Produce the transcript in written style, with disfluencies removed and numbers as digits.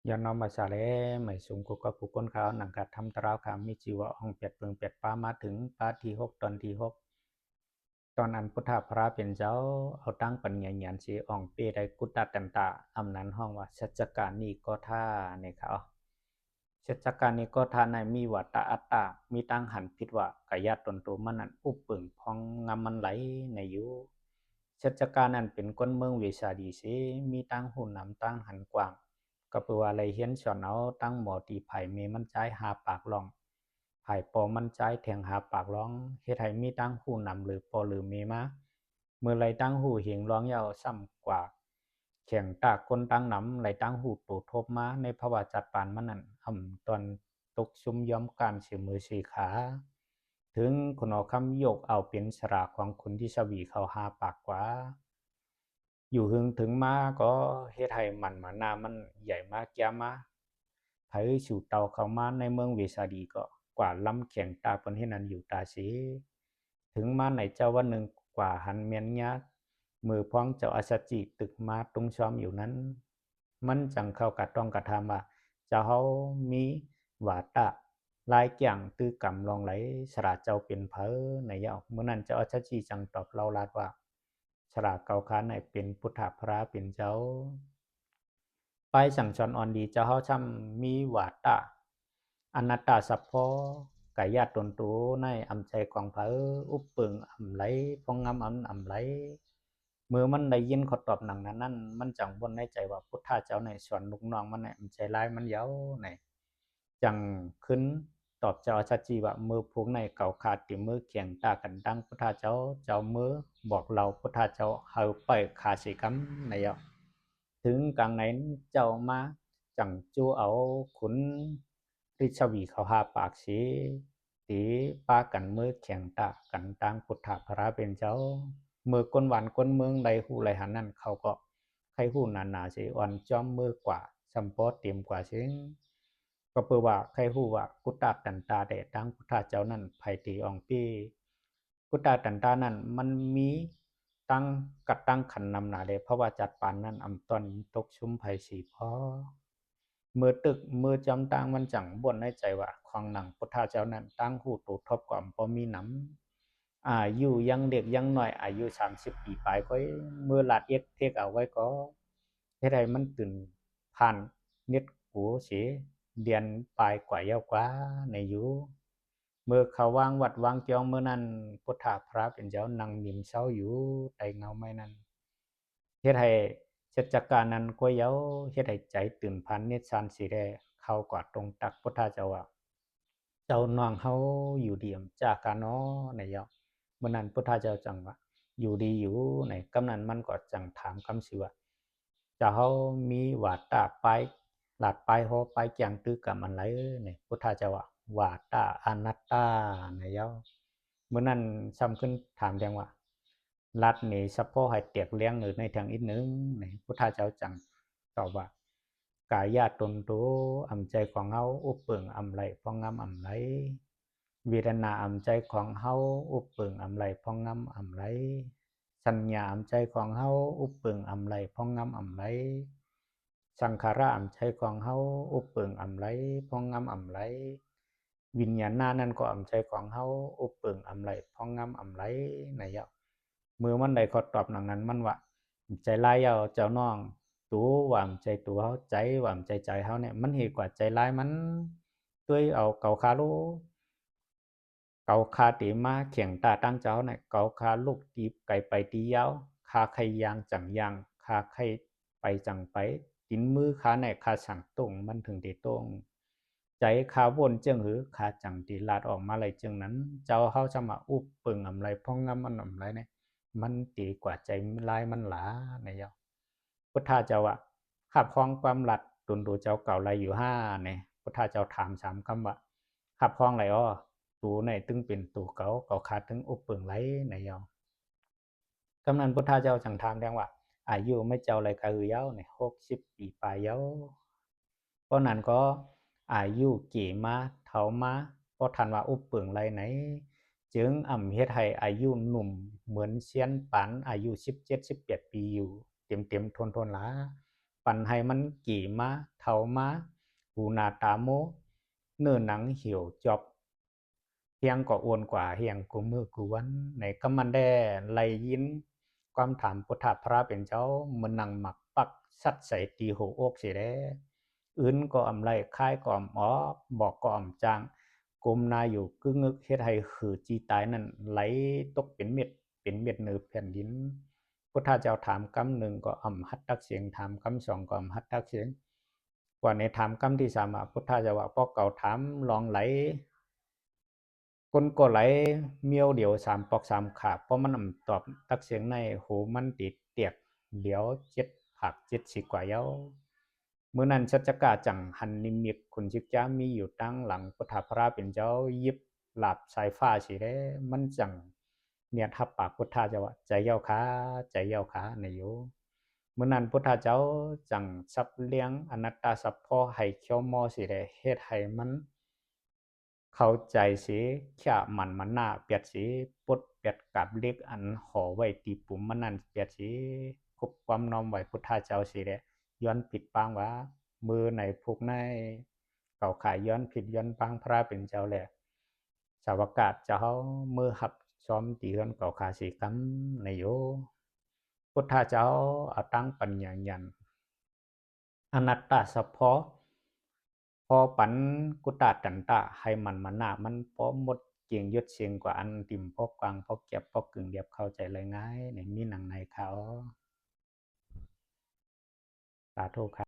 ย้อนน้อมมาชาเลไม่สูงกุกกับกุกก้นเขาหนังกัดทำตราวขามมีจีวะห้องเปียดเปิงเปียดป้ามาถึงป้าที่6ตอนที่6ตอนอันพุทธพระเป็นเจ้าเอาตั้งปัญญาญาณสีอ่องเปได้กุตตะตันตาอำนั้นห้องว่าชัจจการนี้ก็ท่าในเขาชัจจการนี้ก็ท่าในมีวัตตะอัตตามีตั้งหันผิดว่ากายตนตัวมันนั้นอุปปึงพองงามมันไหลในอยู่ชัจจการนั้นเป็นก้นเมืองเวชาดีเสมีตั้งหุ่นนำตั้งหันกว้าง ก็เปือว่าไรเฮียนสอนเอาตั้งหมอตีไผ่เมมันใจหาปากลองไผ่ปอมันใจแทงหาปากร้องเฮ็ดให้มีตั้งหูนำหรือปอหรือเมมาเมื่อไรตั้งหูเหียงร้องยาวซ้ำกว่าแข่งตากคนตั้งนำไรตั้งหูตูทบมาในภาวะจัดปานมันนั่นตอนตกชุมย้อมการเสียมือสีขาถึงคนเอาคำโยกเอาเป็นสระของคนที่สวีเขาหาปากกว่า อยู่หึงถึงมาก็เฮ็ดให้มันมานามันใหญ่มากแก่มาไผสู่เตาเข้ามาในเมืองเวสาดีก็กว่าลำแข็งตาเปิ้นเฮ็ดนั้นอยู่ตาเสถึงมาไหนเจ้าวันหนึ่งกว่าหันเมียนยากมือพ้องเจ้าอาสจิตึกมาตรงช้อมอยู่นั้นมันจังเข้ากะต้องกระทำว่าเจ้าเฮามีวาตะลายแก่งตื้อกำลองไหลสระเจ้าเป็นเผอในยาวเมื่อนั้นเจ้าอาสจิจังตอบเล่าลาดว่าฉลาดเกาค้านในเป็นพุทธพระเป็นเจ้าไปสั่งสอนอ่อนดีเจ้าเฮาช่ำมีวาตะอนัตตาสัพพอกายญาติตนตูในอำใจของเผออุปปึงอำไหลพองงามอำไหลเมื่อมันได้ยินเขาตอบหนังนั้นมันจังบนในใจว่าพุทธเจ้าในสอนลูกน้องมันในอำใจร้ายมันเย้าในจังขึ้นตอบเจ้าชัดจีว่ามือพวกในเก่าขาดติมือเขียงตากันดังพุทธเจ้าเจ้ามือบอกเราพุทธเจ้าเฮาไปขาสิกรรมในเยาถึงกลางไหนเจ้ามาจังจูเอาขุนริชวีเขาหาปากสีตีป้ากันมือแข่งตากันดังพุทธพระเป็นเจ้ามือก้นหวานก้นเมืองใดหูไหลหันนั่นเขาก็ใครหูหนาสิอ่อนจอมมือกว่าสัมปอเตรียมกว่าเสียง ก็เพื่อว่าใครฮู้ว่ากุตตาตันตาได้ตั้งพุทธเจ้านั้นไผตีอองปีกุตตาตันตานั้นมันมีตั้งกัดตั้งขันนำหนาได้เพราะว่าจัดปานนั้นอำตอนตกชุมไผสีพอเมื่อตึกเมื่อจำตั้งมันจังบ่นในใจว่าของหนังพุทธเจ้านั้นตั้งหูตูทบกว่าบ่มีน้ำอายุยังเด็กยังน้อยอายุ30ปีปลายก็เมื่อลาดเอ็กเทกเอาไว้ก็เฮ็ดให้มันตื่นผ่านเน็ตหูเสีย เดือนปลายกว่าเย้ากว่าในอยู่เมื่อเขาวางวัดวางเจียงเมื่อนั้นพุทธาพระเป็นเจ้านั่งนิ่มเศร้าอยู่ใต้เงาไม้นั้นเฮ็ดให้เสร็จจากการนั้นก็เย้าเฮ็ดให้ใจตื่นพันเนตรชันสิได้เข้ากอดตรงตักพุทธาเจ้าว่าเจ้าน้องเฮาอยู่ดีจากกันเนาะในเย้าเมื่อนั้นพุทธาเจ้าจังว่าอยู่ดีอยู่ในกำนั้นมันก็จังถามคำสิว่าเจ้าเฮามีวาตาไปหลาดไปโฮไปแจงตื้อกับมันไหลเนี่ยพุทธาเจ้าว่าวาตาอนัตตาในเย้าเมื่อนั้นซ้ำขึ้นถามแดงว่ารัดนี่เฉพาะให้เตียกเลี้ยงหรือในทางอีกนึงเนี่ยพุทธาเจ้าจังตอบว่ากายาตนโตอำใจของเฮาอุปเปิงอำไหลพองงามอำไหลเวทนาอำใจของเฮาอุปเปิงอำไหลพองงามอำไหลสัญญาอำใจของเฮาอุปเปิงอำไหลพองงามอำไหลสังขารอำใจของเฮาอุปเปิงอำไหลพองงามอำไหลวิญญาณนั้นก็อำใจของเฮาอุปเปิงอำไหลพองงามอำไหลในยะมือมันได้ขอตอบหนังนั้นมันว่าใจลายเจ้าน้อง ตัวว่าใจตัวเขาใจว่าใจเขาเนี่ยมันเหตุกว่าใจร้ายมันด้วยเอาเก่าคาโลเก่าคาตีมาเขียงตาตั้งเจ้าเนี่ยเก่าคาลูกตีไก่ไปตียาวคาไข่ยางจังยางคาไข่ไปจังไปตินมือคาในคาสั่งตรงมันถึงตีตรงใจคาวนเจิงหือคาจังตีลาดออกมาเลยจึงนั้นเจ้าเขาจะมาอุบปึงอำไรพ่องงำมันอำไรเนี่ยมันตีกว่าใจลายมันหลาในยอพุทธาเจ้าว่าขับคล้องความหลัดตุนดูเจ้าเก่าไรอยู่ห้าเนี่ยพุทธาเจ้าถามสามคำว่าขับคล้องไรอ้อตูในตึงเป็นตูเก่าเก่าขาดถึงอุปเปิงไรในยอกำนันพุทธาเจ้าจังถามแดงว่าอายุไม่เจ้าไรกะหือเย้าเนี่ย60 ปีปลายเย้าเพราะนั้นก็อายุเกี่มาเท่ามาเพราะทันว่าอุปเปิงไรไหนจึงอ่ำเฮ็ดให้อายุหนุ่มเหมือนเซียนปันอายุ17-18 ปีอยู่เต็มทนหลา ปันให้มันกี่มาเท่ามาหูหนาตาโมเนื้อหนังเหี่ยวจอบเฮียงก็อ้วนกว่าเฮียงกูมือกูวันไหนก็มันได้ไล่ยินความถามพุทธพระเป็นเจ้ามันนั่งหมักปักสัดใส่ตีหัวอกเสียแด้อื่นก็อำไรค่ายก็อำอ๋อบอกก็อำจางกลมนาอยู่กึ่งึกเฮ็ดให้ขือจีตายนั่นไหลตกเป็นเม็ดเนือแผ่นดินพุทธเจ้าถามคำหนึ่งก็อำหัดตักเสียงถามคำสองก็อำหัดตักเสียงกว่าในถามคำที่สามพุทธเจ้าว่าพอเก่าถามลองไหลคนก็ไหลเมียวเดียวสามปอกสามขาเพราะมันตอบตักเสียงในหูมันติดเตียกเดี๋ยวเจ็ดผักเจ็ดสิกว่าเย้าเมื่อนั้นชัจกาจังหันนิมิตคุณชิกจ้ามีอยู่ตั้งหลังพุทธพระเป็นเจ้ายิบหลับสายฟ้าสิได้มันจังเนี่ยทับปากพุทธเจ้าว่าใจเย้าขาใจเย้าขาในอยู่เมื่อนั้นพุทธเจ้าจังสับเลี้ยงอนัตตาสัพพอให้เขียวมอสิได้เฮ็ดให้มันเข้าใจสิแค่มันหน้าเปียดสิปดเปียดกับเล็กอันห่อไว้ตีปุ่มมันนั่นเปียดสิคบความน้อมไว้พุทธเจ้าสิได้ย้อนผิดปางว่ามือในพวกในเก่าขายย้อนผิดย้อนปางพระเป็นเจ้าแหละสาวกาศเจ้ามือหับซ้อมตีกันเก่าขาสีกำในโยพุทธเจ้าเอาตั้งปัญญายันอนัตตาสัพพอพอปันกุตาจันตะให้มันหน้ามันพอหมดเกียงยศเสียงกว่าอันติ่มพอกกลางพอเก็บพอกึ่งเดียบเข้าใจเลยง่ายในมีหนังในเขาสาธุครับ